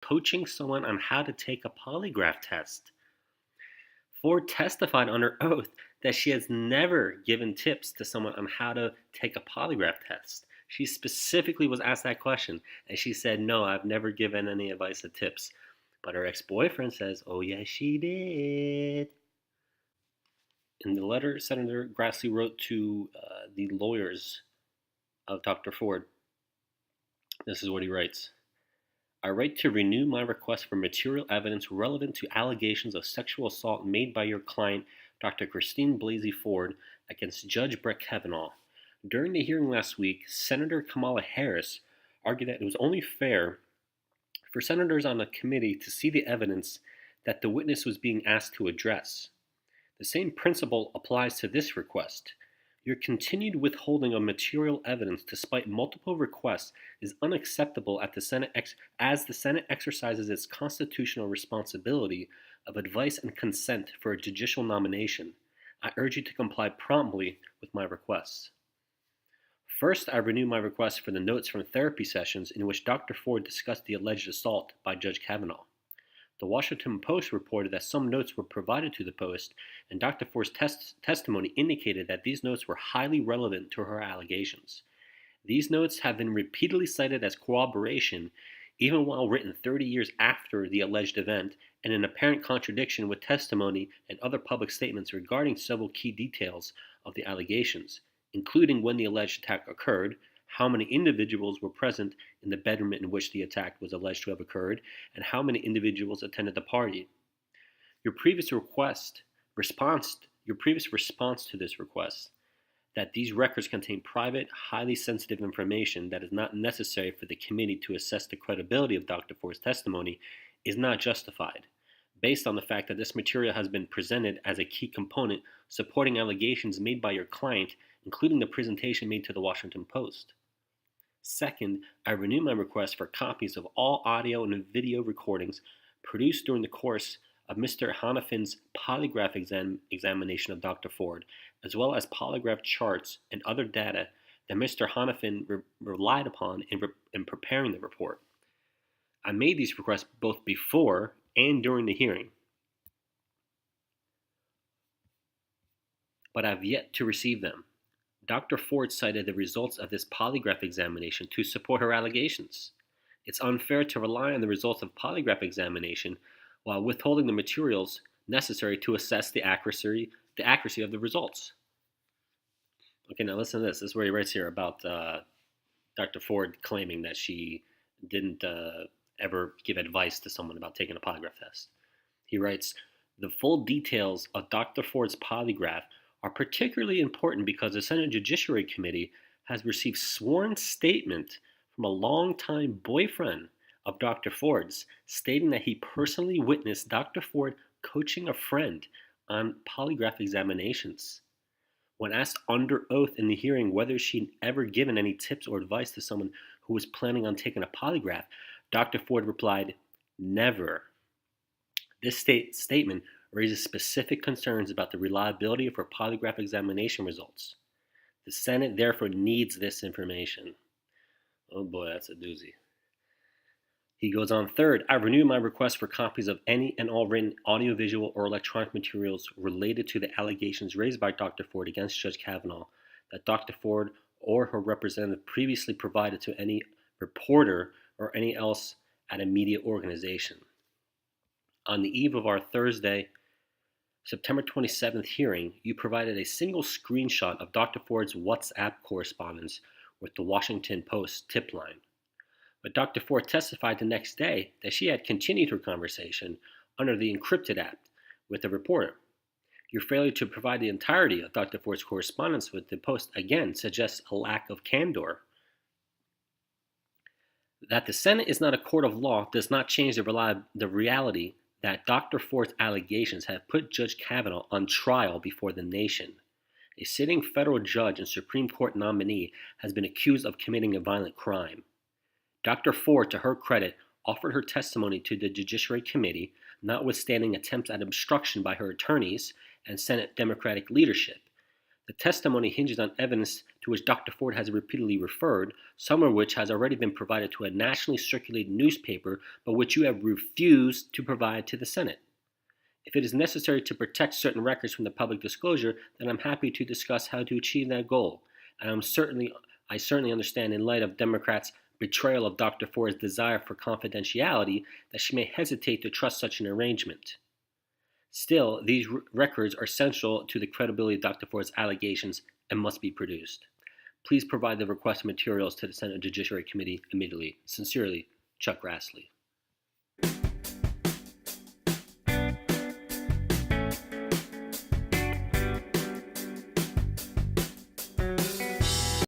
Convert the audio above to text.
coaching someone on how to take a polygraph test. Ford testified under oath that she has never given tips to someone on how to take a polygraph test. She specifically was asked that question, and she said, "No, I've never given any advice or tips." But her ex boyfriend says, "Oh, yes, she did." In the letter, Senator Grassley wrote to the lawyers of Dr. Ford, this is what he writes: I write to renew my request for material evidence relevant to allegations of sexual assault made by your client, Dr. Christine Blasey Ford, against Judge Brett Kavanaugh. During the hearing last week, Senator Kamala Harris argued that it was only fair for senators on the committee to see the evidence that the witness was being asked to address. The same principle applies to this request. Your continued withholding of material evidence despite multiple requests is unacceptable as the Senate exercises its constitutional responsibility of advice and consent for a judicial nomination. I urge you to comply promptly with my requests. First, I renew my request for the notes from therapy sessions in which Dr. Ford discussed the alleged assault by Judge Kavanaugh. The Washington Post reported that some notes were provided to the Post, and Dr. Ford's testimony indicated that these notes were highly relevant to her allegations. These notes have been repeatedly cited as corroboration, even while written 30 years after the alleged event, and in apparent contradiction with testimony and other public statements regarding several key details of the allegations, including when the alleged attack occurred, how many individuals were present in the bedroom in which the attack was alleged to have occurred, and how many individuals attended the party. Your previous response to this request, that these records contain private, highly sensitive information that is not necessary for the committee to assess the credibility of Dr. Ford's testimony, is not justified, based on the fact that this material has been presented as a key component supporting allegations made by your client, including the presentation made to the Washington Post. Second, I renew my request for copies of all audio and video recordings produced during the course of Mr. Hanafin's polygraph examination of Dr. Ford, as well as polygraph charts and other data that Mr. Hanafin relied upon in preparing the report. I made these requests both before and during the hearing, but I've yet to receive them. Dr. Ford cited the results of this polygraph examination to support her allegations. It's unfair to rely on the results of polygraph examination while withholding the materials necessary to assess the accuracy of the results. Okay, now listen to this. This is where he writes here about Dr. Ford claiming that she didn't ever give advice to someone about taking a polygraph test. He writes, the full details of Dr. Ford's polygraph are particularly important because the Senate Judiciary Committee has received sworn statement from a longtime boyfriend of Dr. Ford's stating that he personally witnessed Dr. Ford coaching a friend on polygraph examinations. When asked under oath in the hearing whether she'd ever given any tips or advice to someone who was planning on taking a polygraph, Dr. Ford replied, "Never." This statement raises specific concerns about the reliability of her polygraph examination results. The Senate therefore needs this information. Oh boy, that's a doozy. He goes on, third, I renew my request for copies of any and all written audiovisual or electronic materials related to the allegations raised by Dr. Ford against Judge Kavanaugh that Dr. Ford or her representative previously provided to any reporter or any else at a media organization. On the eve of our Thursday, September 27th hearing, you provided a single screenshot of Dr. Ford's WhatsApp correspondence with the Washington Post tip line. But Dr. Ford testified the next day that she had continued her conversation under the encrypted app with the reporter. Your failure to provide the entirety of Dr. Ford's correspondence with the Post again suggests a lack of candor. That the Senate is not a court of law does not change the reality that Dr. Ford's allegations have put Judge Kavanaugh on trial before the nation. A sitting federal judge and Supreme Court nominee has been accused of committing a violent crime. Dr. Ford, to her credit, offered her testimony to the Judiciary Committee, notwithstanding attempts at obstruction by her attorneys and Senate Democratic leadership. The testimony hinges on evidence to which Dr. Ford has repeatedly referred, some of which has already been provided to a nationally circulated newspaper, but which you have refused to provide to the Senate. If it is necessary to protect certain records from the public disclosure, then I'm happy to discuss how to achieve that goal. And I certainly understand, in light of Democrats' betrayal of Dr. Ford's desire for confidentiality, that she may hesitate to trust such an arrangement. Still, these records are central to the credibility of Dr. Ford's allegations and must be produced. Please provide the requested materials to the Senate Judiciary Committee immediately. Sincerely, Chuck Grassley.